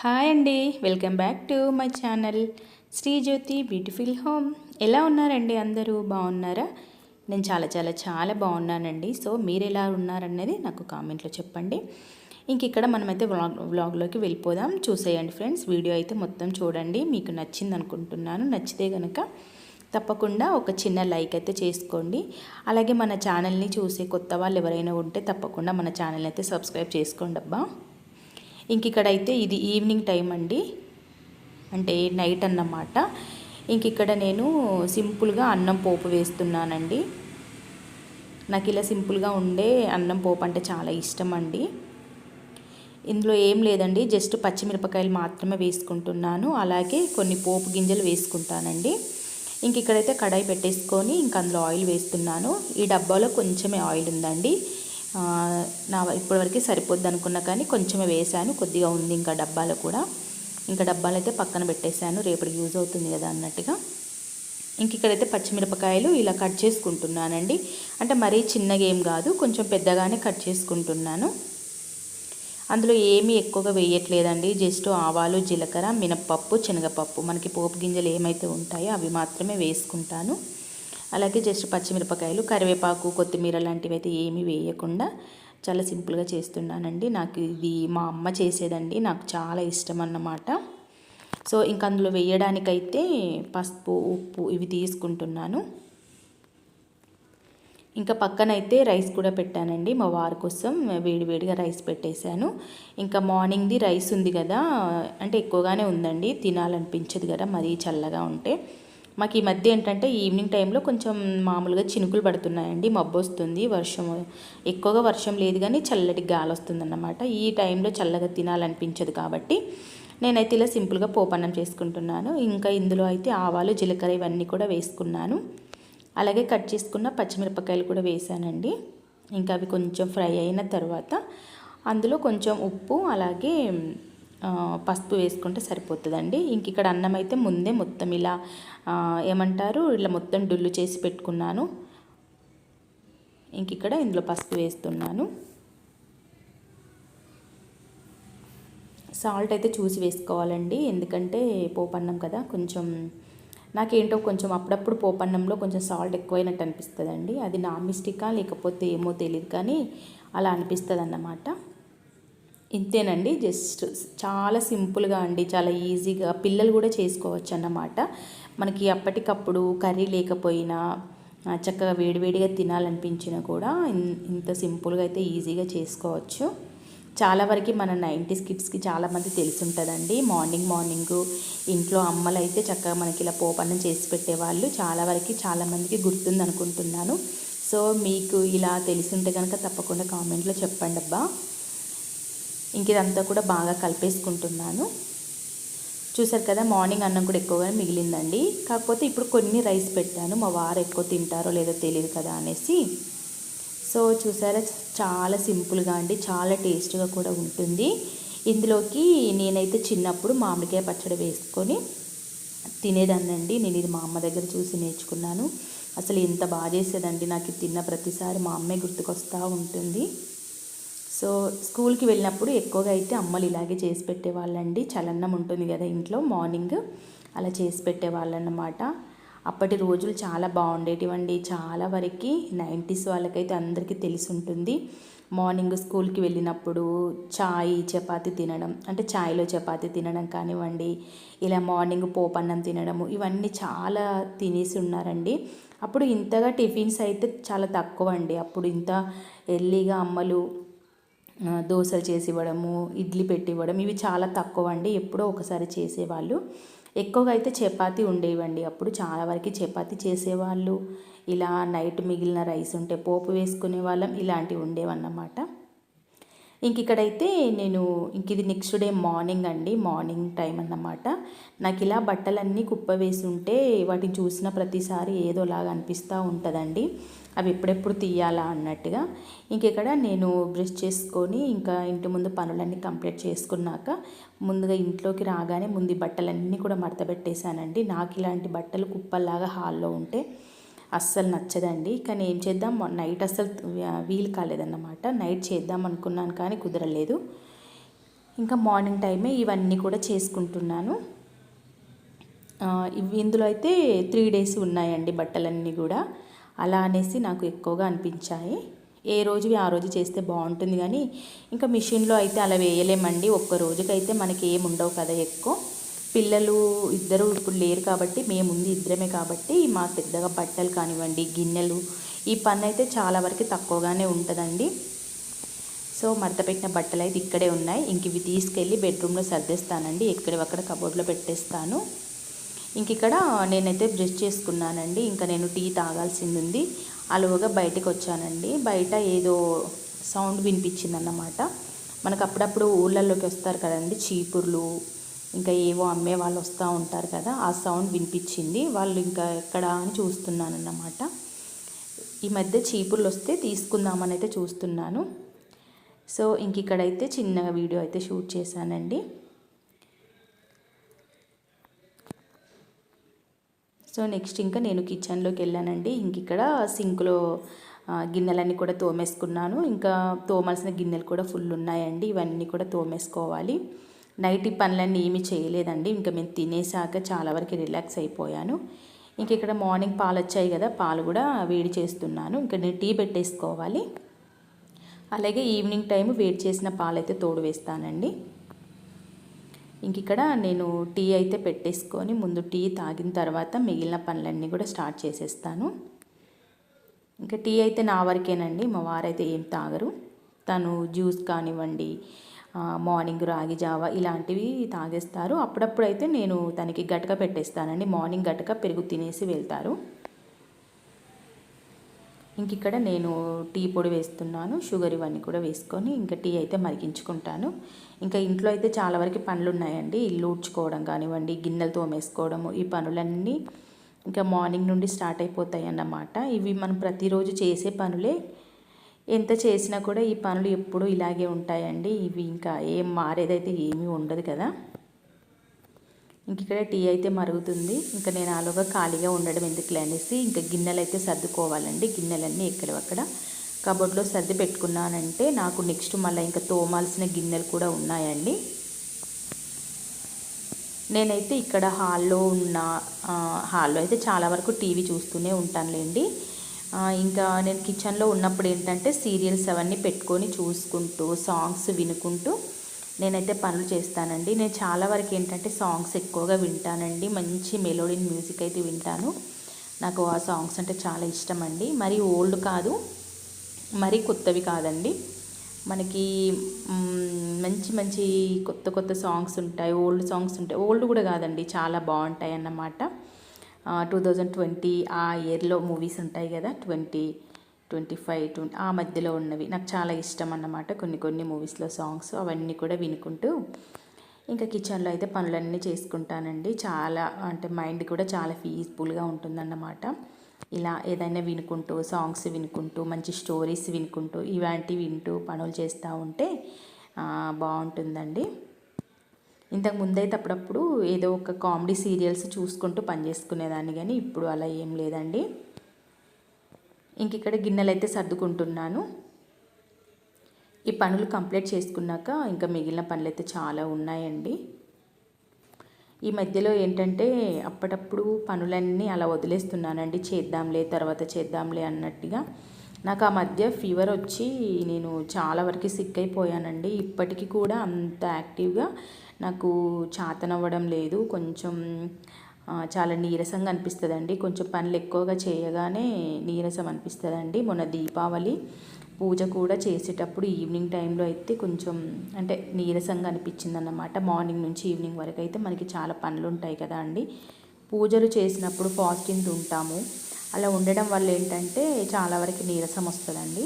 Hi అండి, welcome back to my channel Srijyothi beautiful home. ఎలా ఉన్నారండి? అందరూ బాగున్నారా? నేను చాలా బాగున్నానండి. సో మీరు ఎలా ఉన్నారనేది నాకు కామెంట్లో చెప్పండి. ఇంక ఇక్కడ మనమైతే వ్లాగ్లోకి వెళ్ళిపోదాం. చూసేయండి ఫ్రెండ్స్, వీడియో అయితే మొత్తం చూడండి. మీకు నచ్చింది అనుకుంటున్నాను. నచ్చితే కనుక తప్పకుండా ఒక చిన్న లైక్ అయితే చేసుకోండి. అలాగే మన ఛానల్ని చూసే కొత్త వాళ్ళు ఎవరైనా ఉంటే తప్పకుండా మన ఛానల్ అయితే సబ్స్క్రైబ్ చేసుకోండి అబ్బా. ఇంక ఇక్కడైతే ఇది ఈవినింగ్ టైం అండి, అంటే నైట్ అన్నమాట. ఇంక ఇక్కడ నేను సింపుల్గా అన్నం పోపు వేస్తున్నానండి. నాకు ఇలా సింపుల్గా ఉండే అన్నం పోపు అంటే చాలా ఇష్టం అండి. ఇందులో ఏం లేదండి, జస్ట్ పచ్చిమిరపకాయలు మాత్రమే వేసుకుంటున్నాను. అలాగే కొన్ని పోపు గింజలు వేసుకుంటానండి. ఇంక ఇక్కడైతే కడాయి పెట్టేసుకొని ఇంక అందులో ఆయిల్ వేస్తున్నాను. ఈ డబ్బాలో కొంచెమే ఆయిల్ ఉందండి. ఇప్పటివరకు సరిపోద్ది అనుకున్నా కానీ కొంచెమే వేసాను, కొద్దిగా ఉంది ఇంకా డబ్బాలో కూడా. ఇంకా డబ్బాలు అయితే పక్కన పెట్టేశాను, రేపటికి యూజ్ అవుతుంది కదా అన్నట్టుగా. ఇంక ఇక్కడైతే పచ్చిమిరపకాయలు ఇలా కట్ చేసుకుంటున్నానండి. అంటే మరీ చిన్నగా ఏం కాదు, కొంచెం పెద్దగానే కట్ చేసుకుంటున్నాను. అందులో ఏమీ ఎక్కువగా వేయట్లేదండి, జస్ట్ ఆవాలు, జీలకర్ర, మినప్పప్పు, శనగపప్పు, మనకి పోపు గింజలు ఏమైతే ఉంటాయో అవి మాత్రమే వేసుకుంటాను. అలాగే జస్ట్ పచ్చిమిరపకాయలు, కరివేపాకు, కొత్తిమీర లాంటివి అయితే ఏమీ వేయకుండా చాలా సింపుల్గా చేస్తున్నానండి. నాకు ఇది మా అమ్మ చేసేదండి, నాకు చాలా ఇష్టం అన్నమాట. సో ఇంక అందులో వేయడానికైతే పసుపు, ఉప్పు ఇవి తీసుకుంటున్నాను. ఇంకా పక్కనైతే రైస్ కూడా పెట్టానండి, మా వారి కోసం వేడివేడిగా రైస్ పెట్టేశాను. ఇంకా మార్నింగ్ది రైస్ ఉంది కదా, అంటే ఎక్కువగానే ఉందండి, తినాలనిపించదు కదా మరీ చల్లగా ఉంటే. మాకు ఈ మధ్య ఏంటంటే ఈవినింగ్ టైంలో కొంచెం మామూలుగా చినుకులు పడుతున్నాయండి, మబ్బు వస్తుంది, ఎక్కువగా వర్షం లేదు కానీ చల్లటి గాలి వస్తుందన్నమాట. ఈ టైంలో చల్లగా తినాలనిపించదు కాబట్టి నేనైతే ఇలా సింపుల్గా పోపన్నం చేసుకుంటున్నాను. ఇంకా ఇందులో అయితే ఆవాలు, జీలకర్ర ఇవన్నీ కూడా వేసుకున్నాను. అలాగే కట్ చేసుకున్న పచ్చిమిరపకాయలు కూడా వేసానండి. ఇంకా అవి కొంచెం ఫ్రై అయిన తర్వాత అందులో కొంచెం ఉప్పు, అలాగే పసుపు వేసుకుంటే సరిపోతుందండి. ఇంక ఇక్కడ అన్నం అయితే ముందే మొత్తం ఇలా ఏమంటారు, ఇలా మొత్తం డుల్లు చేసి పెట్టుకున్నాను. ఇంక ఇక్కడ ఇందులో పసుపు వేస్తున్నాను. సాల్ట్ అయితే చూసి వేసుకోవాలండి, ఎందుకంటే పోపన్నం కదా. కొంచెం నాకేంటో కొంచెం అప్పుడప్పుడు పోపన్నంలో కొంచెం సాల్ట్ ఎక్కువైనట్టు అనిపిస్తుందండి. అది నా మిస్టేకా లేకపోతే ఏమో తెలియదు కానీ అలా అనిపిస్తుంది అన్నమాట. ఇంతేనండి, జస్ట్ చాలా సింపుల్గా అండి, చాలా ఈజీగా పిల్లలు కూడా చేసుకోవచ్చు అన్నమాట. మనకి అప్పటికప్పుడు కర్రీ లేకపోయినా చక్కగా వేడివేడిగా తినాలనిపించినా కూడా ఇంత సింపుల్గా అయితే ఈజీగా చేసుకోవచ్చు. చాలా వరకు మన 90s కిడ్స్కి చాలామంది తెలిసి ఉంటుందండి. మార్నింగ్ ఇంట్లో అమ్మలు అయితే చక్కగా మనకి ఇలా పోపన్నం చేసి పెట్టేవాళ్ళు. చాలా వరకు చాలామందికి గుర్తుంది అనుకుంటున్నాను. సో మీకు ఇలా తెలిసి ఉంటే కనుక తప్పకుండా కామెంట్లో చెప్పండి అబ్బా. ఇంక ఇదంతా కూడా బాగా కలిపేసుకుంటున్నాను. చూసారు కదా, మార్నింగ్ అన్నం కూడా ఎక్కువగా మిగిలిందండి. కాకపోతే ఇప్పుడు కొన్ని రైస్ పెట్టాను, మా వారు ఎక్కువ తింటారో లేదో తెలియదు కదా అనేసి. సో చూసారా, చాలా సింపుల్గా అండి, చాలా టేస్ట్గా కూడా ఉంటుంది. ఇందులోకి నేనైతే చిన్నప్పుడు మామిడికాయ పచ్చడి వేసుకొని తినేదాన్నండి. నేను ఇది మా అమ్మ దగ్గర చూసి నేర్చుకున్నాను. అసలు ఎంత బాగా చేసేదండి, నాకు తిన్న ప్రతిసారి మా అమ్మే గుర్తుకొస్తూ ఉంటుంది. సో స్కూల్కి వెళ్ళినప్పుడు ఎక్కువగా అయితే అమ్మలు ఇలాగే చేసి పెట్టేవాళ్ళండి. చలన్నం ఉంటుంది కదా ఇంట్లో, మార్నింగ్ అలా చేసి పెట్టేవాళ్ళన్నమాట. అప్పటి రోజులు చాలా బాగుండేటివండి. చాలా వరకు 90s వాళ్ళకైతే అందరికీ తెలిసి ఉంటుంది. మార్నింగ్ స్కూల్కి వెళ్ళినప్పుడు చాయ్, చపాతీ తినడం, అంటే చాయ్లో చపాతీ తినడం కానివ్వండి, ఇలా మార్నింగ్ పోపన్నం తినడము, ఇవన్నీ చాలా తినేసి ఉన్నారండి. అప్పుడు ఇంతగా టిఫిన్స్ అయితే చాలా తక్కువ అండి. అప్పుడు ఇంత ఎర్లీగా అమ్మలు దోశలు చేసి ఇవ్వడము, ఇడ్లీ పెట్టి ఇవ్వడం ఇవి చాలా తక్కువ అండి. ఎప్పుడో ఒకసారి చేసేవాళ్ళు. ఎక్కువగా అయితే చపాతీ ఉండేవండి. అప్పుడు చాలా వరకు చపాతీ చేసేవాళ్ళు. ఇలా నైట్ మిగిలిన రైస్ ఉంటే పోపు వేసుకునే వాళ్ళం, ఇలాంటివి ఉండేవన్నమాట. ఇంక ఇక్కడైతే నేను ఇది నెక్స్ట్ డే మార్నింగ్ అండి, మార్నింగ్ టైం అన్నమాట. నాకు ఇలా బట్టలన్నీ కుప్ప వేసి ఉంటే వాటిని చూసిన ప్రతిసారి ఏదోలాగా అనిపిస్తూ ఉంటుందండి, అవి ఎప్పుడెప్పుడు తీయాలా అన్నట్టుగా. ఇంక ఇక్కడ నేను బ్రష్ చేసుకొని ఇంకా ఇంటి ముందు పనులన్నీ కంప్లీట్ చేసుకున్నాక ముందుగా ఇంట్లోకి రాగానే ముందు బట్టలన్నీ కూడా మడత పెట్టేశానండి. నాకు ఇలాంటి బట్టలు కుప్పల్లాగా హాల్లో ఉంటే అస్సలు నచ్చదండి. కానీ ఏం చేద్దాం, నైట్ అస్సలు వీలు కాలేదన్నమాట. నైట్ చేద్దాం అనుకున్నాను కానీ కుదరలేదు. ఇంకా మార్నింగ్ టైమే ఇవన్నీ కూడా చేసుకుంటున్నాను. ఇందులో అయితే 3 డేస్ ఉన్నాయండి బట్టలన్నీ కూడా. అలా అనేసి నాకు ఎక్కువగా అనిపించాయి. ఏ రోజువి ఆ రోజు చేస్తే బాగుంటుంది కానీ ఇంకా మిషన్లో అయితే అలా వేయలేమండి. ఒక్క రోజుకైతే మనకి ఏమి ఉండవు కదా ఎక్కువ. పిల్లలు ఇద్దరు ఇప్పుడు లేరు కాబట్టి, మేము ఇద్దరమే కాబట్టి మా పెద్దగా బట్టలు కానివ్వండి, గిన్నెలు, ఈ పని అయితే చాలా వరకు తక్కువగానే ఉంటుందండి. సో మడత పెట్టిన బట్టలు అయితే ఇక్కడే ఉన్నాయి. ఇంక ఇవి తీసుకెళ్ళి బెడ్రూమ్లో సర్దేస్తానండి. ఎక్కడవక్కడ కబోర్డ్లో పెట్టేస్తాను. ఇంక ఇక్కడ నేనైతే బ్రష్ చేసుకున్నానండి. ఇంకా నేను టీ తాగాల్సింది ఉంది. అలువగా బయటకు వచ్చానండి. బయట ఏదో సౌండ్ వినిపించిందన్నమాట. మనకు అప్పుడప్పుడు ఊళ్ళల్లోకి వస్తారు కదండి చీపుర్లు, ఇంకా ఏవో అమ్మే వాళ్ళు వస్తూ ఉంటారు కదా, ఆ సౌండ్ వినిపించింది. వాళ్ళు ఇంకా ఎక్కడ అని చూస్తున్నానన్నమాట. ఈ మధ్య చీపుర్లు వస్తే తీసుకుందామని అయితే చూస్తున్నాను. సో ఇంక ఇక్కడైతే చిన్నగా వీడియో అయితే షూట్ చేశానండి. సో నెక్స్ట్ ఇంకా నేను కిచెన్లోకి వెళ్ళానండి. ఇంక ఇక్కడ సింక్లో గిన్నెలన్నీ కూడా తోమేసుకున్నాను. ఇంకా తోమాల్సిన గిన్నెలు కూడా ఫుల్ ఉన్నాయండి. ఇవన్నీ కూడా తోమేసుకోవాలి. నైట్ ఈ పనులన్నీ ఏమీ చేయలేదండి. ఇంకా మేము తినేసాక చాలా వరకు రిలాక్స్ అయిపోయాను. ఇంక ఇక్కడ మార్నింగ్ పాలు వచ్చాయి కదా, పాలు కూడా వేడి చేస్తున్నాను. ఇంకా నేను టీ పెట్టేసుకోవాలి. అలాగే ఈవినింగ్ టైం వేడి చేసిన పాలైతే తోడు వేస్తానండి. ఇంక ఇక్కడ నేను టీ అయితే పెట్టేసుకొని ముందు టీ తాగిన తర్వాత మిగిలిన పనులన్నీ కూడా స్టార్ట్ చేసేస్తాను. ఇంకా టీ అయితే నా వరకేనండి. మా వారైతే ఏం తాగరు. తను జ్యూస్ కానివ్వండి, మార్నింగ్ రాగి జావా ఇలాంటివి తాగేస్తారు. అప్పుడప్పుడు అయితే నేను తనకి గటక పెట్టేస్తానండి. మార్నింగ్ గటక పెరుగు తినేసి వెళ్తారు. ఇంక ఇక్కడ నేను టీ పొడి వేస్తున్నాను. షుగర్ ఇవన్నీ కూడా వేసుకొని ఇంకా టీ అయితే మరిగించుకుంటాను. ఇంకా ఇంట్లో అయితే చాలా వరకు పనులు ఉన్నాయండి. ఇల్లు ఊడ్చుకోవడం కానివ్వండి, గిన్నెలు తోమేసుకోవడము, ఈ పనులన్నీ ఇంకా మార్నింగ్ నుండి స్టార్ట్ అయిపోతాయి అన్నమాట. ఇవి మనం ప్రతిరోజు చేసే పనులే. ఎంత చేసినా కూడా ఈ పనులు ఎప్పుడూ ఇలాగే ఉంటాయండి. ఇవి ఇంకా ఏం మారేదైతే ఏమీ ఉండదు కదా. ఇంక ఇక్కడ టీ అయితే మరుగుతుంది. ఇంకా నేను ఆలోగా ఖాళీగా ఉండడం ఎందుకులే అనేసి ఇంకా గిన్నెలు అయితే సర్దుకోవాలండి. గిన్నెలన్నీ ఎక్కడక్కడ కబోర్డ్లో సర్ది పెట్టుకున్నానంటే నాకు నెక్స్ట్ మళ్ళీ ఇంకా తోమాల్సిన గిన్నెలు కూడా ఉన్నాయండి. నేనైతే ఇక్కడ హాల్లో అయితే చాలా వరకు టీవీ చూస్తూనే ఉంటానులేండి. ఇంకా నేను కిచెన్లో ఉన్నప్పుడు ఏంటంటే సీరియల్స్ అవన్నీ పెట్టుకొని చూసుకుంటూ సాంగ్స్ వినుకుంటూ నేనైతే పనులు చేస్తానండి. నేను చాలా వరకు ఏంటంటే సాంగ్స్ ఎక్కువగా వింటానండి. మంచి మెలోడీ మ్యూజిక్ అయితే వింటాను. నాకు ఆ సాంగ్స్ అంటే చాలా ఇష్టం అండి. మరి ఓల్డ్ కాదు, మరి కొత్తవి కాదండి. మనకి మంచి మంచి కొత్త సాంగ్స్ ఉంటాయి, ఓల్డ్ సాంగ్స్ ఉంటాయి. ఓల్డ్ కూడా కాదండి, చాలా బాగుంటాయి అన్నమాట. 2020 ఆ ఇయర్లో మూవీస్ ఉంటాయి కదా, 2025 ఆ మధ్యలో ఉన్నవి నాకు చాలా ఇష్టం అన్నమాట. కొన్ని మూవీస్లో సాంగ్స్ అవన్నీ కూడా వినుకుంటూ ఇంకా కిచెన్లో అయితే పనులన్నీ చేసుకుంటానండి. చాలా అంటే మైండ్ కూడా చాలా పీస్ఫుల్గా ఉంటుందన్నమాట. ఇలా ఏదైనా వినుకుంటూ, సాంగ్స్ వినుకుంటూ, మంచి స్టోరీస్ వినుకుంటూ, ఇలాంటివి వింటూ పనులు చేస్తూ ఉంటే బాగుంటుందండి. ఇంతకు ముందైతే అప్పుడప్పుడు ఏదో ఒక కామెడీ సీరియల్స్ చూసుకుంటూ పని చేసుకునేదాన్ని, కానీ ఇప్పుడు అలా ఏం లేదండి. ఇంక ఇక్కడ గిన్నెలు అయితే సర్దుకుంటున్నాను. ఈ పనులు కంప్లీట్ చేసుకున్నాక ఇంకా మిగిలిన పనులు అయితే చాలా ఉన్నాయండి. ఈ మధ్యలో ఏంటంటే అప్పుడప్పుడు పనులన్నీ అలా వదిలేస్తున్నానండి. తర్వాత చేద్దాంలే అన్నట్టుగా. నాకు ఆ మధ్య ఫీవర్ వచ్చి నేను చాలా వరకు సిక్ అయిపోయానండి. ఇప్పటికీ కూడా అంత యాక్టివ్గా నాకు చాతనవ్వడం లేదు. కొంచెం చాలా నీరసంగా అనిపిస్తుందండి. కొంచెం పనులు ఎక్కువగా చేయగానే నీరసం అనిపిస్తుందండి. మొన్న దీపావళి పూజ కూడా చేసేటప్పుడు ఈవినింగ్ టైంలో అయితే కొంచెం అంటే నీరసంగా అనిపించింది అన్నమాట. మార్నింగ్ నుంచి ఈవినింగ్ వరకు అయితే మనకి చాలా పనులు ఉంటాయి కదా అండి. పూజలు చేసినప్పుడు ఫాస్టింగ్ ఉంటాము. అలా ఉండడం వల్ల ఏంటంటే చాలా వరకు నీరసం వస్తుందండి.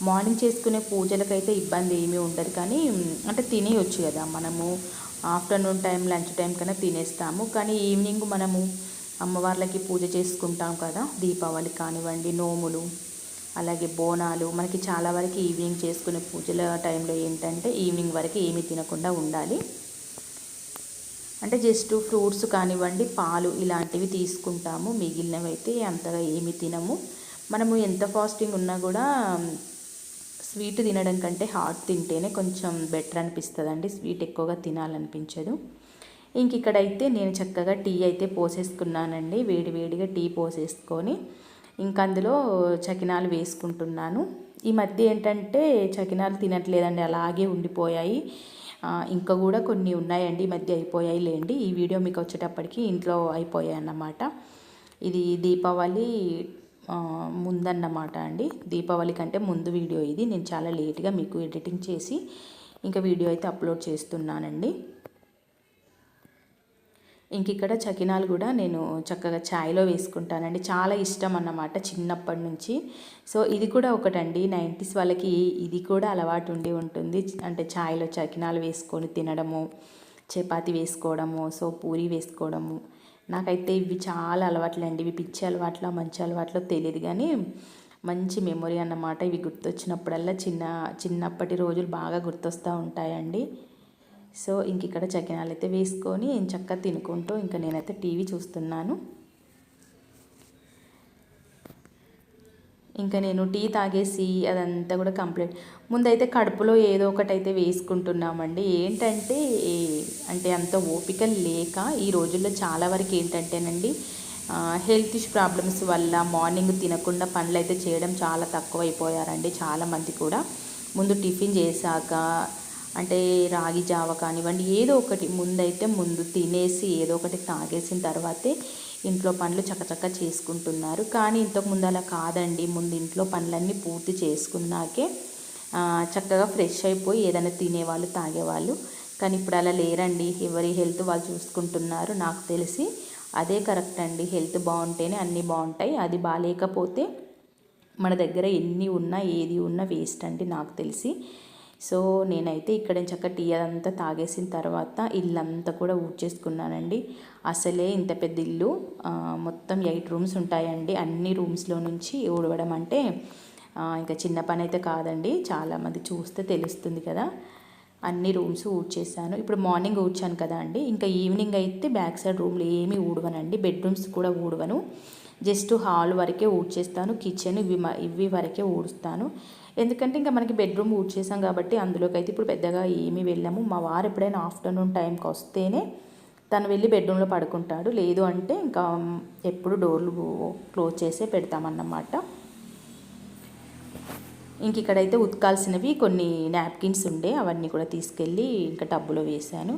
మార్నింగ్ చేసుకునే పూజలకైతే ఇబ్బంది ఏమీ ఉండదు, కానీ అంటే తినేయొచ్చు కదా మనము. ఆఫ్టర్నూన్ టైం లంచ్ టైం కన్నా తినేస్తాము, కానీ ఈవినింగ్ మనము అమ్మవార్లకి పూజ చేసుకుంటాం కదా, దీపావళి కానివ్వండి, నోములు, అలాగే బోనాలు, మనకి చాలా వరకు ఈవినింగ్ చేసుకునే పూజల టైంలో ఏంటంటే ఈవినింగ్ వరకు ఏమీ తినకుండా ఉండాలి. అంటే జస్ట్ ఫ్రూట్స్ కానివ్వండి, పాలు ఇలాంటివి తీసుకుంటాము. మిగిలినవి అయితే అంతగా ఏమీ తినము. మనము ఎంత ఫాస్టింగ్ ఉన్నా కూడా స్వీట్ తినడం కంటే హాట్ తింటేనే కొంచెం బెటర్ అనిపిస్తుందండి. స్వీట్ ఎక్కువగా తినాలనిపించదు. ఇంక ఇక్కడైతే నేను చక్కగా టీ అయితే పోసేసుకున్నానండి. వేడివేడిగా టీ పోసేసుకొని ఇంకా అందులో చకినాలు వేసుకుంటున్నాను. ఈ మధ్య ఏంటంటే చకినాలు తినట్లేదండి, అలాగే ఉండిపోయాయి. ఇంకా కూడా కొన్ని ఉన్నాయండి, ఈ మధ్య అయిపోయాయి లేండి. ఈ వీడియో మీకు వచ్చేటప్పటికి ఇంట్లో అయిపోయాయి అన్నమాట. ఇది దీపావళి ముందన్నమాట అండి. దీపావళి కంటే ముందు వీడియో ఇది. నేను చాలా లేట్గా మీకు ఎడిటింగ్ చేసి ఇంకా వీడియో అయితే అప్లోడ్ చేస్తున్నానండి. ఇంక ఇక్కడ చకినాలు కూడా నేను చక్కగా ఛాయ్లో వేసుకుంటానండి. చాలా ఇష్టం అన్నమాట చిన్నప్పటి నుంచి. సో ఇది కూడా ఒకటండి, 90s వాళ్ళకి ఇది కూడా అలవాటు ఉండి ఉంటుంది. అంటే ఛాయ్లో చకినాలు వేసుకొని తినడము, చపాతి వేసుకోవడము, సో పూరి వేసుకోవడము. నాకైతే ఇవి చాలా అలవాట్లండి. ఇవి పిచ్చి అలవాట్లో మంచి అలవాట్లో తెలియదు కానీ మంచి మెమొరీ అన్నమాట. ఇవి గుర్తొచ్చినప్పుడల్లా చిన్నప్పటి రోజులు బాగా గుర్తొస్తూ ఉంటాయండి. సో ఇంక ఇక్కడ చకినాలు అయితే వేసుకొని చక్కగా తినుకుంటూ ఇంకా నేనైతే టీవీ చూస్తున్నాను. ఇంకా నేను టీ తాగేసి అదంతా కూడా కంప్లీట్. ముందైతే కడుపులో ఏదో ఒకటి అయితే వేసుకుంటున్నామండి. ఏంటంటే అంటే అంత ఓపిక లేక ఈ రోజుల్లో చాలా వరకు ఏంటంటేనండి హెల్త్ ఇష్యూ ప్రాబ్లమ్స్ వల్ల మార్నింగ్ తినకుండా పనులు అయితే చేయడం చాలా తక్కువైపోయారండి చాలామంది కూడా. ముందు టిఫిన్ చేశాక అంటే రాగి జావ కానివ్వండి, ఏదో ఒకటి ముందు తినేసి ఏదో ఒకటి తాగేసిన తర్వాతే ఇంట్లో పనులు చక్కచక్క చేసుకుంటున్నారు. కానీ ఇంతకుముందు అలా కాదండి. ముందు ఇంట్లో పనులన్నీ పూర్తి చేసుకున్నాకే చక్కగా ఫ్రెష్ అయిపోయి ఏదైనా తినేవాళ్ళు తాగేవాళ్ళు. కానీ ఇప్పుడు అలా లేరండి. ఎవరి హెల్త్ వాళ్ళు చూసుకుంటున్నారు. నాకు తెలిసి అదే కరెక్ట్ అండి. హెల్త్ బాగుంటేనే అన్నీ బాగుంటాయి. అది బాగాలేకపోతే మన దగ్గర ఎన్ని ఉన్నా ఏది ఉన్నా వేస్ట్ అండి నాకు తెలిసి. సో నేనైతే ఇక్కడ చక్కగా టీ అదంతా తాగేసిన తర్వాత ఇల్లంతా కూడా ఊడ్చేసుకున్నానండి. అసలే ఇంత పెద్ద ఇల్లు, మొత్తం 8 రూమ్స్ ఉంటాయండి. అన్ని రూమ్స్లో నుంచి ఊడవడం అంటే ఇంకా చిన్న పని అయితే కాదండి. చాలామంది చూస్తే తెలుస్తుంది కదా. అన్ని రూమ్స్ ఊడ్చేసాను. ఇప్పుడు మార్నింగ్ ఊడ్చాను కదా అండి. ఇంకా ఈవినింగ్ అయితే బ్యాక్ సైడ్ రూమ్లు ఏమీ ఊడవనండి. బెడ్రూమ్స్ కూడా ఊడవను. జస్ట్ హాల్ వరకే ఊడ్చేస్తాను. కిచెన్ ఇవి వరకే ఊడుస్తాను. ఎందుకంటే ఇంకా మనకి బెడ్రూమ్ ఊడ్చేసాం కాబట్టి అందులోకి అయితే ఇప్పుడు పెద్దగా ఏమీ వెళ్ళాము. మా వారు ఎప్పుడైనా ఆఫ్టర్నూన్ టైంకి వస్తేనే తను వెళ్ళి బెడ్రూమ్లో పడుకుంటాడు. లేదు అంటే ఇంకా ఎప్పుడు డోర్లు క్లోజ్ చేసే పెడతామన్నమాట. ఇంక ఇక్కడైతే ఉతకాల్సినవి కొన్ని నాప్కిన్స్ ఉండే, అవన్నీ కూడా తీసుకెళ్ళి ఇంకా టబ్బులో వేశాను.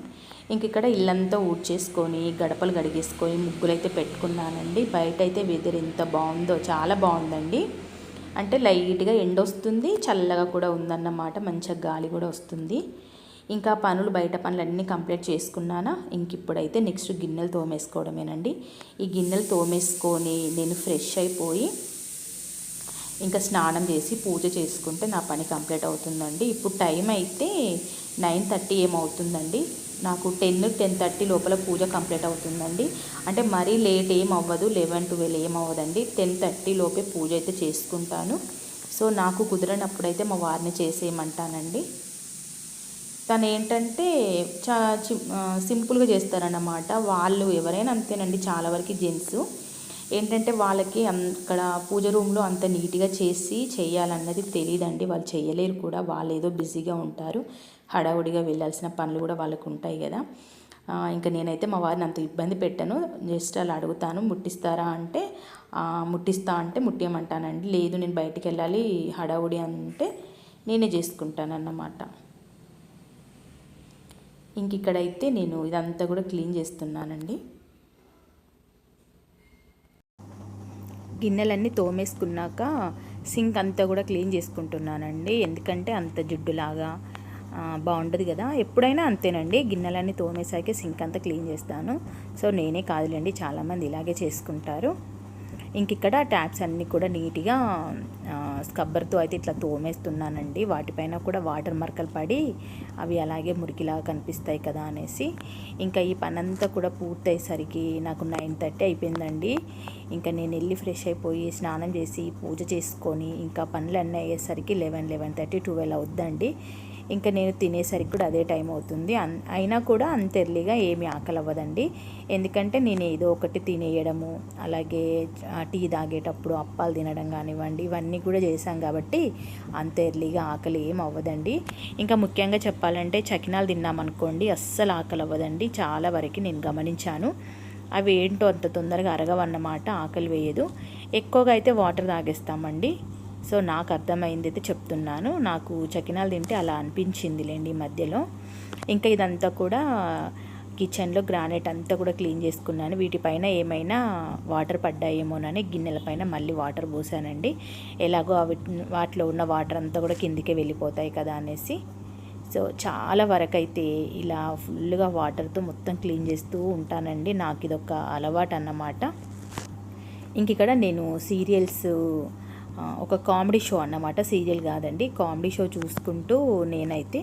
ఇంక ఇక్కడ ఇల్లంతా ఊడ్చేసుకొని గడపలు కడిగేసుకొని ముగ్గులు అయితే పెట్టుకున్నానండి. బయట అయితే వెదర్ ఎంత బాగుందో, చాలా బాగుందండి. అంటే లైట్గా ఎండ వస్తుంది, చల్లగా కూడా ఉందన్నమాట. మంచిగా గాలి కూడా వస్తుంది. ఇంకా బయట పనులన్నీ కంప్లీట్ చేసుకున్నానా. ఇంక ఇప్పుడైతే నెక్స్ట్ గిన్నెలు తోమేసుకోవడమేనండి. ఈ గిన్నెలు తోమేసుకొని నేను ఫ్రెష్ అయిపోయి ఇంకా స్నానం చేసి పూజ చేసుకుంటే నా పని కంప్లీట్ అవుతుందండి. ఇప్పుడు టైం అయితే 9:30 ఏమవుతుందండి. నాకు 10-10:30 లోపల పూజ కంప్లీట్ అవుతుందండి. అంటే మరీ లేట్ ఏం అవ్వదు, 11-12 ఏం అవ్వదండి. 10:30 లోపే పూజ అయితే చేసుకుంటాను. సో నాకు కుదిరినప్పుడైతే మా వారిని చేసేయమంటానండి. తను ఏంటంటే సింపుల్గా చేస్తారన్నమాట. వాళ్ళు ఎవరైనా అంతేనండి, చాలా వరకు జెంట్స్ ఏంటంటే వాళ్ళకి అక్కడ పూజ రూమ్లో అంత నీట్గా చేయాలన్నది తెలియదండి. వాళ్ళు చేయలేరు కూడా. వాళ్ళు ఏదో బిజీగా ఉంటారు. హడావుడిగా వెళ్ళాల్సిన పనులు కూడా వాళ్ళకు ఉంటాయి కదా. ఇంకా నేనైతే మా వారిని అంత ఇబ్బంది పెట్టాను. జస్ట్ అలా అడుగుతాను, ముట్టిస్తారా అంటే ముట్టిస్తా అంటే ముట్టియమంటానండి. లేదు నేను బయటికి వెళ్ళాలి హడావుడి అంటే నేనే చేసుకుంటానన్నమాట. ఇంక ఇక్కడైతే నేను ఇదంతా కూడా క్లీన్ చేస్తున్నానండి. గిన్నెలన్నీ తోమేసుకున్నాక సింక్ అంతా కూడా క్లీన్ చేసుకుంటున్నానండి. ఎందుకంటే అంత జిడ్డులాగా బాగుంటుంది కదా. ఎప్పుడైనా అంతేనండి, గిన్నెలన్నీ తోమేసాకే సింక్ అంతా క్లీన్ చేస్తాను. సో నేనే కాదులేండి, చాలామంది ఇలాగే చేసుకుంటారు. ఇంక ఇక్కడ ట్యాప్స్ అన్నీ కూడా నీట్గా స్క్రబ్బర్తో అయితే ఇట్లా తోమేస్తున్నానండి. వాటిపైన కూడా వాటర్ మరకలు పడి అవి అలాగే మురికిలాగా కనిపిస్తాయి కదా అనేసి. ఇంకా ఈ పనంతా కూడా పూర్తయ్యేసరికి నాకు 9:30 అయిపోయిందండి. ఇంకా నేను వెళ్ళి ఫ్రెష్ అయిపోయి స్నానం చేసి పూజ చేసుకొని ఇంకా పనులు అన్నీ అయ్యేసరికి 11, 11:30, 12 అవుద్దండి. ఇంకా నేను తినేసరికి కూడా అదే టైం అవుతుంది. అయినా కూడా అంత ఎర్లీగా ఏమీ ఆకలి అవ్వదండి. ఎందుకంటే నేను ఏదో ఒకటి తినేయడము, అలాగే టీ తాగేటప్పుడు అప్పాలు తినడం కానివ్వండి, ఇవన్నీ కూడా చేశాం కాబట్టి అంత ఎర్లీగా ఆకలి ఏం అవ్వదండి. ఇంకా ముఖ్యంగా చెప్పాలంటే చకినాలు తిన్నామనుకోండి అస్సలు ఆకలి అవ్వదండి. చాలా వరకు నేను గమనించాను. అవి ఏంటో అంత తొందరగా అరగవన్నమాట, ఆకలి వేయదు. ఎక్కువగా అయితే వాటర్ తాగేస్తామండి. సో నాకు అర్థమైంది అయితే చెప్తున్నాను. నాకు చకినాలు తింటే అలా అనిపించిందిలేండి ఈ మధ్యలో. ఇంకా ఇదంతా కూడా కిచెన్లో గ్రానైట్ అంతా కూడా క్లీన్ చేసుకున్నాను. వీటిపైన ఏమైనా వాటర్ పడ్డాయేమోనని గిన్నెలపైన మళ్ళీ వాటర్ పోసానండి. ఎలాగో వాటిలో ఉన్న వాటర్ అంతా కూడా కిందికే వెళ్ళిపోతాయి కదా అనేసి. సో చాలా వరకు అయితే ఇలా ఫుల్గా వాటర్తో మొత్తం క్లీన్ చేస్తూ ఉంటానండి. నాకు ఇదొక అలవాటు అన్నమాట. ఇంక ఇక్కడ నేను సీరియల్స్, ఒక కామెడీ షో అన్నమాట, సీరియల్ కాదండి, కామెడీ షో చూసుకుంటూ నేనైతే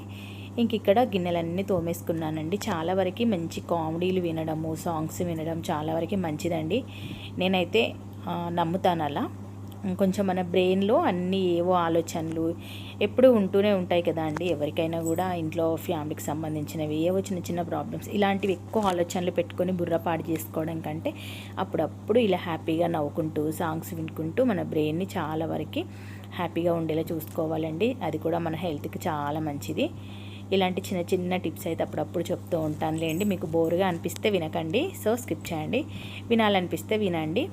ఇంక ఇక్కడ గిన్నెలన్నీ తోమేసుకున్నానండి. చాలా వరకు మంచి కామెడీలు వినడము, సాంగ్స్ వినడం చాలా వరకు మంచిదండి. నేనైతే నమ్ముతాను అలా. కొంచెం మన బ్రెయిన్లో అన్నీ ఏవో ఆలోచనలు ఎప్పుడూ ఉంటూనే ఉంటాయి కదా అండి. ఎవరికైనా కూడా ఇంట్లో ఫ్యామిలీకి సంబంధించినవి ఏవో చిన్న చిన్న ప్రాబ్లమ్స్, ఇలాంటివి ఎక్కువ ఆలోచనలు పెట్టుకొని బుర్రపాటు చేసుకోవడం కంటే అప్పుడప్పుడు ఇలా హ్యాపీగా నవ్వుకుంటూ సాంగ్స్ వినుకుంటూ మన బ్రెయిన్ని చాలా వరకు హ్యాపీగా ఉండేలా చూసుకోవాలండి. అది కూడా మన హెల్త్కి చాలా మంచిది. ఇలాంటి చిన్న చిన్న టిప్స్ అయితే అప్పుడప్పుడు చెప్తూ ఉంటానులేండి. మీకు బోరుగా అనిపిస్తే వినకండి, సో స్కిప్ చేయండి. వినాలనిపిస్తే వినండి.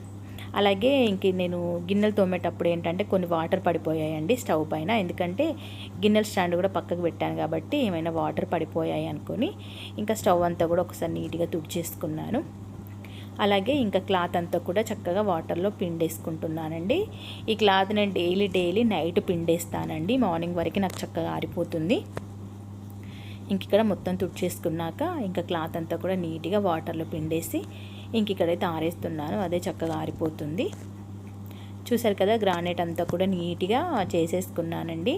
అలాగే ఇంక నేను గిన్నెలు తోమేటప్పుడు ఏంటంటే కొన్ని వాటర్ పడిపోయాయండి స్టవ్ పైన. ఎందుకంటే గిన్నెల స్టాండ్ కూడా పక్కకు పెట్టాను కాబట్టి ఏమైనా వాటర్ పడిపోయాయి అనుకొని ఇంకా స్టవ్ అంతా కూడా ఒకసారి నీట్గా తుడిచేసుకున్నాను. అలాగే ఇంకా క్లాత్ అంతా కూడా చక్కగా వాటర్లో పిండేసుకుంటున్నానండి. ఈ క్లాత్ నేను డైలీ నైట్ పిండేస్తానండి. మార్నింగ్ వరకు నాకు చక్కగా ఆరిపోతుంది. ఇంక ఇక్కడ మొత్తం తుడిచేసుకున్నాక ఇంకా క్లాత్ అంతా కూడా నీట్గా వాటర్లో పిండేసి ఇంక ఇక్కడైతే ఆరేస్తున్నాను. అదే చక్కగా ఆరిపోతుంది. చూసారు కదా, గ్రానైట్ అంతా కూడా నీట్గా చేసేసుకున్నానండి.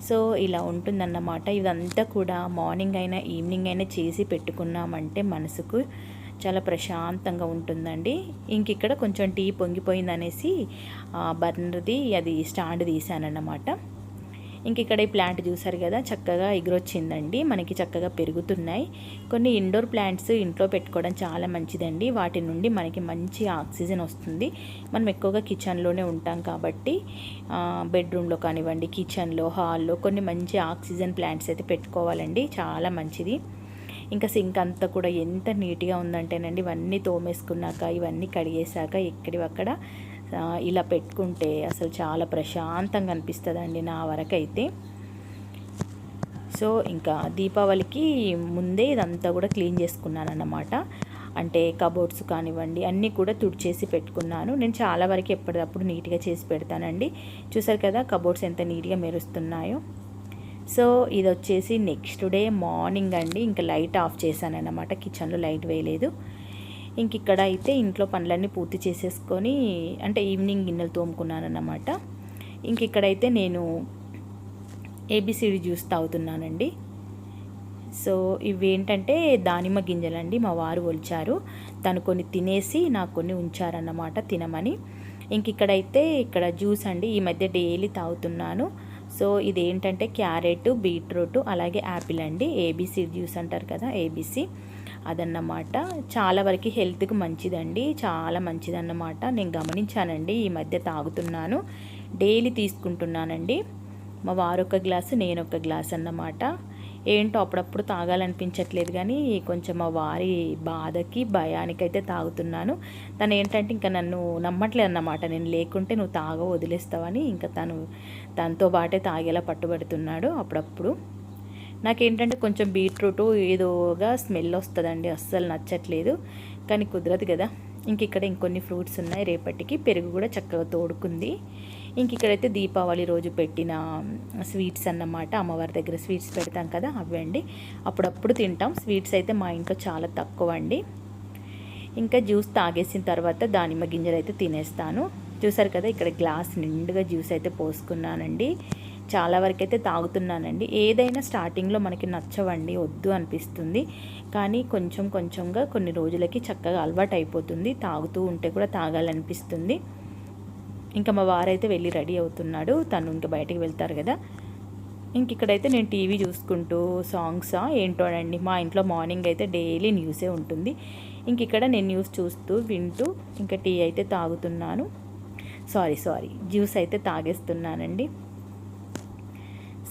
సో ఇలా ఉంటుందన్నమాట. ఇదంతా కూడా మార్నింగ్ అయినా ఈవినింగ్ అయినా చేసి పెట్టుకున్నామంటే మనసుకు చాలా ప్రశాంతంగా ఉంటుందండి. ఇంక ఇక్కడ కొంచెం టీ పొంగిపోయిందనేసి బర్నర్ది అది స్టాండ్ తీసానన్నమాట. ఇంక ఇక్కడ ఈ ప్లాంట్ చూసారు కదా, చక్కగా ఎగురొచ్చిందండి. మనకి చక్కగా పెరుగుతున్నాయి. కొన్ని ఇండోర్ ప్లాంట్స్ ఇంట్లో పెట్టుకోవడం చాలా మంచిదండి. వాటి నుండి మనకి మంచి ఆక్సిజన్ వస్తుంది. మనం ఎక్కువగా కిచెన్లోనే ఉంటాం కాబట్టి బెడ్రూమ్లో కానివ్వండి, కిచెన్లో, హాల్లో కొన్ని మంచి ఆక్సిజన్ ప్లాంట్స్ అయితే పెట్టుకోవాలండి, చాలా మంచిది. ఇంకా సింక్ అంతా కూడా ఎంత నీట్గా ఉందంటేనండి, ఇవన్నీ తోమేసుకున్నాక ఇవన్నీ కడిగేశాక ఎక్కడివక్కడ ఇలా పెట్టుకుంటే అసలు చాలా ప్రశాంతంగా అనిపిస్తుందండి నా వరకైతే. సో ఇంకా దీపావళికి ముందే ఇదంతా కూడా క్లీన్ చేసుకున్నాను అన్నమాట. అంటే కబోర్డ్స్ కానివ్వండి అన్నీ కూడా తుడిచేసి పెట్టుకున్నాను. నేను చాలా వరకు ఎప్పటికప్పుడు నీట్గా చేసి పెడతానండి. చూసారు కదా కబోర్డ్స్ ఎంత నీట్గా మెరుస్తున్నాయో. సో ఇది వచ్చేసి నెక్స్ట్ డే మార్నింగ్ అండి. ఇంకా లైట్ ఆఫ్ చేశాను అన్నమాట, కిచెన్లో లైట్ వేయలేదు. ఇంక ఇక్కడ అయితే ఇంట్లో పనులన్నీ పూర్తి చేసేసుకొని అంటే ఈవినింగ్ గిన్నెలు తోముకున్నాను అన్నమాట. ఇంక ఇక్కడైతే నేను ఏబిసిడి జ్యూస్ తాగుతున్నానండి. సో ఇవి ఏంటంటే దానిమ్మ గింజలండి, మా వారు ఒలిచారు. తను కొన్ని తినేసి నాకు కొన్ని ఉంచారన్నమాట తినమని. ఇంక ఇక్కడైతే ఇక్కడ జ్యూస్ అండి, ఈ మధ్య డైలీ తాగుతున్నాను. సో ఇదేంటంటే క్యారెట్, బీట్రూట్ అలాగే యాపిల్ అండి, ఏబీసీ జ్యూస్ అంటారు కదా, ఏబీసీ అదన్నమాట. చాలా వరకు హెల్త్కి మంచిదండి, చాలా మంచిదన్నమాట. నేను గమనించానండి, ఈ మధ్య తాగుతున్నాను, డైలీ తీసుకుంటున్నానండి. మా వారు ఒక గ్లాసు, నేను ఒక గ్లాస్ అన్నమాట. ఏంటో అప్పుడప్పుడు తాగాలనిపించట్లేదు కానీ కొంచెం మా వారి బాధకి భయానికైతే తాగుతున్నాను. తను ఏంటంటే ఇంకా నన్ను నమ్మట్లేదు అన్నమాట, నేను లేకుంటే నువ్వు వదిలేస్తావని ఇంకా తనతో పాటే తాగేలా పట్టుబడుతున్నాడు అప్పుడప్పుడు. నాకేంటంటే కొంచెం బీట్రూట్ ఏదోగా స్మెల్ వస్తుందండి, అస్సలు నచ్చట్లేదు కానీ కుదరదు కదా. ఇంక ఇక్కడ ఇంకొన్ని ఫ్రూట్స్ ఉన్నాయి, రేపటికి పెరుగు కూడా చక్కగా తోడుకుంది. ఇంక ఇక్కడైతే దీపావళి రోజు పెట్టిన స్వీట్స్ అన్నమాట, అమ్మవారి దగ్గర స్వీట్స్ పెడతాం కదా అవండి, అప్పుడప్పుడు తింటాం. స్వీట్స్ అయితే మా ఇంట్లో చాలా తక్కువ అండి. ఇంకా జ్యూస్ తాగేసిన తర్వాత దానిమ్మ గింజలు అయితే తినేస్తాను. చూసారు కదా, ఇక్కడ గ్లాస్ నిండుగా జ్యూస్ అయితే పోసుకున్నానండి. చాలా వరకు అయితే తాగుతున్నానండి. ఏదైనా స్టార్టింగ్లో మనకి నచ్చవండి, వద్దు అనిపిస్తుంది, కానీ కొంచెం కొంచెంగా కొన్ని రోజులకి చక్కగా అలవాటు అయిపోతుంది. తాగుతూ ఉంటే కూడా తాగాలనిపిస్తుంది. ఇంకా మా వారైతే వెళ్ళి రెడీ అవుతున్నాడు, తను ఇంకా బయటికి వెళ్తారు కదా. ఇంక ఇక్కడైతే నేను టీవీ చూసుకుంటూ సాంగ్సా ఏంటోనండి, మా ఇంట్లో మార్నింగ్ అయితే డైలీ న్యూసే ఉంటుంది. ఇంక ఇక్కడ నేను న్యూస్ చూస్తూ వింటూ ఇంకా టీ అయితే తాగుతున్నాను. సారీ జ్యూస్ అయితే తాగేస్తున్నానండి.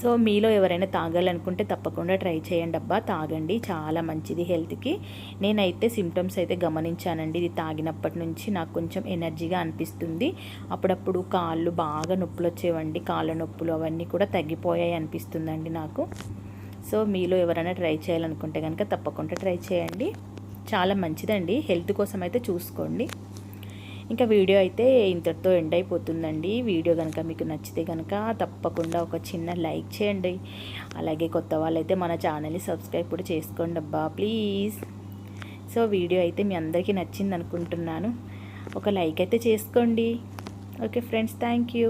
సో మీలో ఎవరైనా తాగాలనుకుంటే తప్పకుండా ట్రై చేయండి అబ్బా, తాగండి, చాలా మంచిది హెల్త్కి. నేనైతే సిమ్టమ్స్ అయితే గమనించానండి. ఇది తాగినప్పటి నుంచి నాకు కొంచెం ఎనర్జీగా అనిపిస్తుంది. అప్పుడప్పుడు కాళ్ళు బాగా నొప్పులు వచ్చేవండి, కాళ్ళ నొప్పులు అవన్నీ కూడా తగ్గిపోయాయి అనిపిస్తుందండి నాకు. సో మీలో ఎవరైనా ట్రై చేయాలనుకుంటే కనుక తప్పకుండా ట్రై చేయండి, చాలా మంచిదండి హెల్త్ కోసం అయితే చూసుకోండి. ఇంకా వీడియో అయితే ఇంతటితో ఎండ్ అయిపోతుందండి. వీడియో కనుక మీకు నచ్చితే కనుక తప్పకుండా ఒక చిన్న లైక్ చేయండి. అలాగే కొత్త వాళ్ళైతే మన ఛానల్ని సబ్స్క్రైబ్ కూడా చేసుకోండి అబ్బా ప్లీజ్. సో వీడియో అయితే మీ అందరికీ నచ్చింది అనుకుంటున్నాను. ఒక లైక్ అయితే చేసుకోండి. Okay friends, thank you.